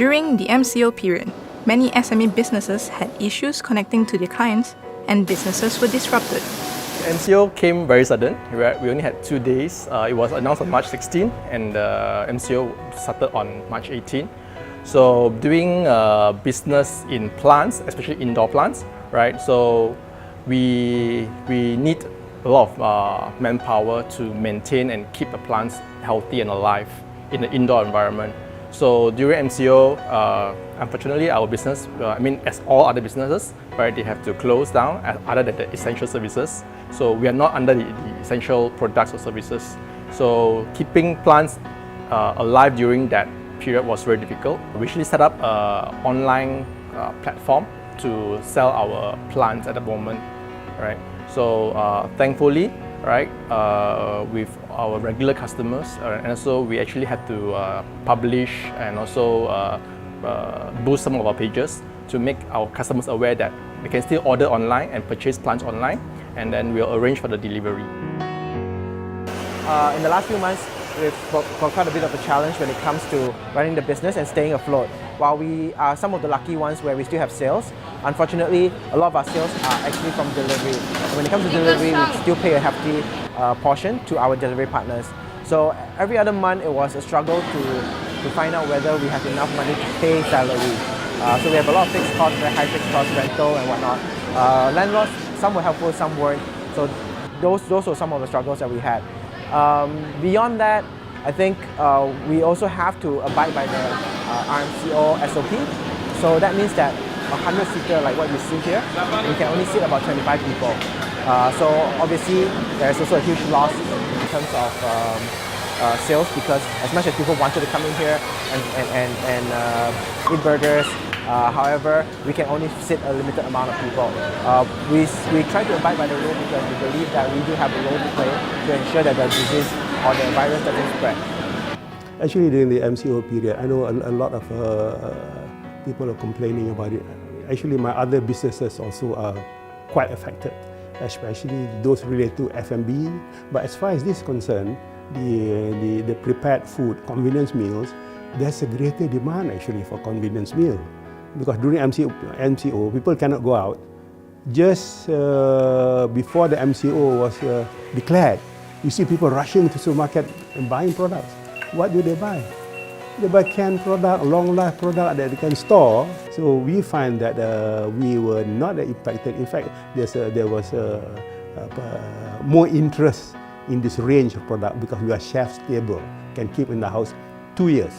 During the MCO period, many SME businesses had issues connecting to their clients and businesses were disrupted. MCO came very sudden. We only had 2 days. It was announced on March 16 and MCO started on March 18. So doing business in plants, especially indoor plants, right? So we need a lot of manpower to maintain and keep the plants healthy and alive in the indoor environment. So during MCO, unfortunately, our business, as all other businesses, right, they have to close down other than the essential services. So we are not under the essential products or services. So keeping plants alive during that period was very difficult. We actually set up an online platform to sell our plants at the moment, right? So thankfully, right, with our regular customers, and also we actually had to publish and also boost some of our pages to make our customers aware that they can still order online and purchase plants online, and then we'll arrange for the delivery. In the last few months, we've got quite a bit of a challenge when it comes to running the business and staying afloat. While we are some of the lucky ones where we still have sales, unfortunately, a lot of our sales are actually from delivery. And when it comes to delivery, we still pay a hefty portion to our delivery partners. So every other month, it was a struggle to find out whether we have enough money to pay salary. So we have a lot of fixed costs, very high fixed costs, rental and whatnot. Landlords, some were helpful, some weren't. So those were some of the struggles that we had. Beyond that, I think we also have to abide by the RMCO SOP. So that means that a 100-seater, like what you see here, we can only seat about 25 people. So obviously, there's also a huge loss in terms of sales, because as much as people wanted to come in here and eat burgers, however, we can only sit a limited amount of people. We try to abide by the rule because we believe that we do have a role to play to ensure that the disease or the virus doesn't spread. Actually, during the MCO period, I know a lot of people are complaining about it. Actually, my other businesses also are quite affected, especially those related to F&B. But as far as this is concerned, the prepared food, convenience meals, there's a greater demand actually for convenience meal. Because during MCO, people cannot go out. Just before the MCO was declared, you see people rushing to the supermarket and buying products. What do they buy? They buy canned product, long life product that they can store. So we find that we were not impacted. In fact, there was more interest in this range of product because we are chef stable, can keep in the house 2 years.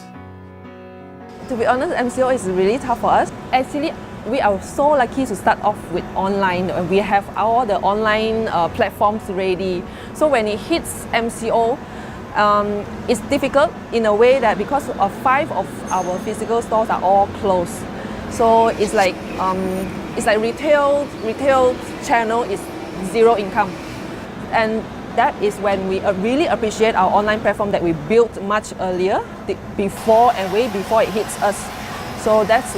To be honest, MCO is really tough for us. Actually, we are so lucky to start off with online. We have all the online platforms ready. So when it hits MCO, it's difficult in a way that because of 5 of our physical stores are all closed. So it's like retail channel is zero income. And that is when we really appreciate our online platform that we built much earlier, way before it hits us. So that's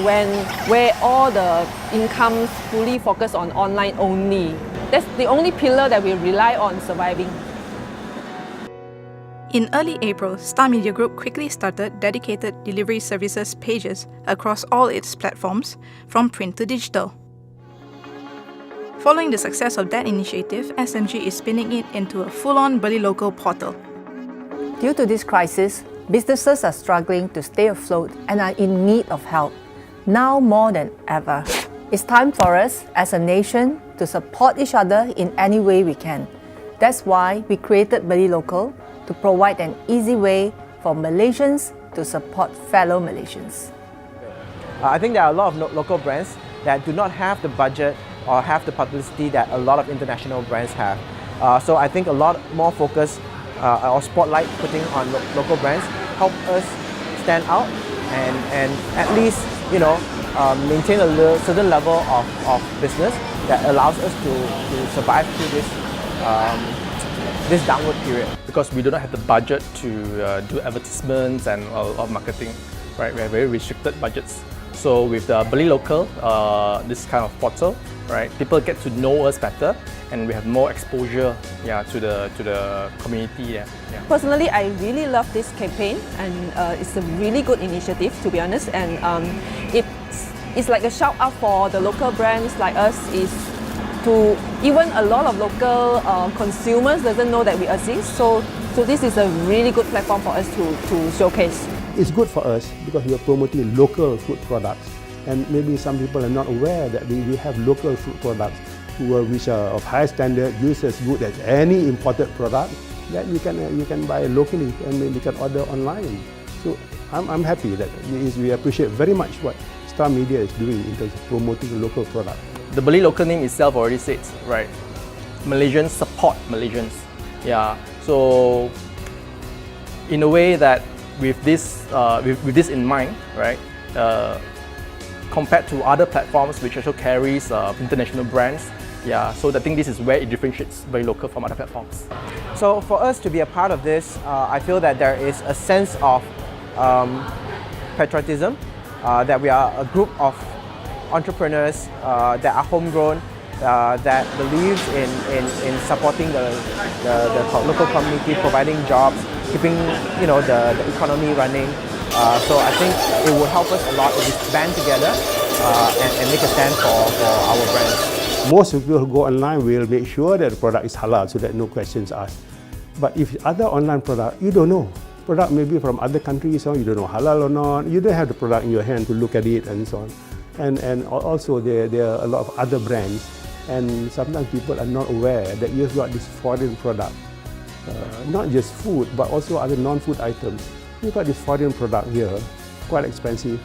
where all the incomes fully focus on online only. That's the only pillar that we rely on surviving. In early April, Star Media Group quickly started dedicated delivery services pages across all its platforms, from print to digital. Following the success of that initiative, SMG is spinning it into a full-on BeliLokal portal. Due to this crisis, businesses are struggling to stay afloat and are in need of help, now more than ever. It's time for us as a nation to support each other in any way we can. That's why we created BeliLokal, to provide an easy way for Malaysians to support fellow Malaysians. I think there are a lot of local brands that do not have the budget or have the publicity that a lot of international brands have. So I think a lot more focus or spotlight putting on local brands help us stand out and at least maintain a certain level of business that allows us to survive through this downward period. Because we do not have the budget to do advertisements and a lot of marketing, right? We have very restricted budgets. So with the BeliLokal, this kind of portal, right? People get to know us better, and we have more exposure, to the community. Yeah. Personally, I really love this campaign, and it's a really good initiative, to be honest. And it's like a shout out for the local brands like us. Is to even a lot of local consumers doesn't know that we exist. So this is a really good platform for us to showcase. It's good for us because we are promoting local food products, and maybe some people are not aware that we have local food products which are of high standard, just as good as any imported product that you can buy locally and maybe you can order online. So I'm happy that we appreciate very much what Star Media is doing in terms of promoting local product. The BeliLokal name itself already says, right? Malaysians support Malaysians. Yeah. So in a way that with this in mind, right? Compared to other platforms which also carries international brands, so I think this is where it differentiates BeliLokal from other platforms. So for us to be a part of this, I feel that there is a sense of patriotism, that we are a group of entrepreneurs that are homegrown, that believes in supporting the local community, providing jobs, keeping the economy running. So I think it will help us a lot if we band together and make a stand for our brands. Most people who go online will make sure that the product is halal so that no questions asked. But if other online product, you don't know. Product may be from other countries, so you don't know halal or not. You don't have the product in your hand to look at it and so on. And also there are a lot of other brands, and sometimes people are not aware that you've got this foreign product. Not just food, but also other non-food items. You've got this foreign product here, quite expensive,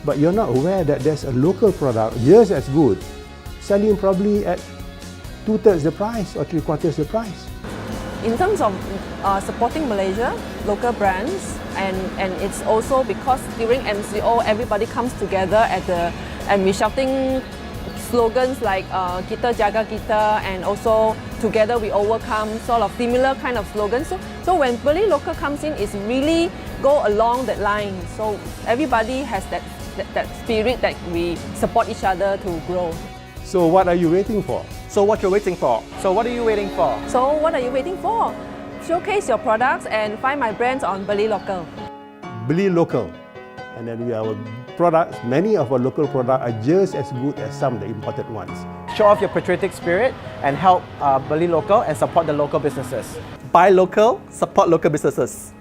but you're not aware that there's a local product just as good, selling probably at 2/3 the price or 3/4 the price. In terms of supporting Malaysia, local brands, and it's also because during MCO everybody comes together and we're shouting slogans like kita jaga kita, and also together we overcome, sort of similar kind of slogans. So when BeliLokal comes in, it's really go along that line. So everybody has that spirit that we support each other to grow. So what are you waiting for? So what you're waiting for? So what are you waiting for? So what are you waiting for? Showcase your products and find my brands on BeliLokal. BeliLokal. And then our products, many of our local products are just as good as some of the imported ones. Show off your patriotic spirit and help BeliLokal and support the local businesses. Buy local, support local businesses.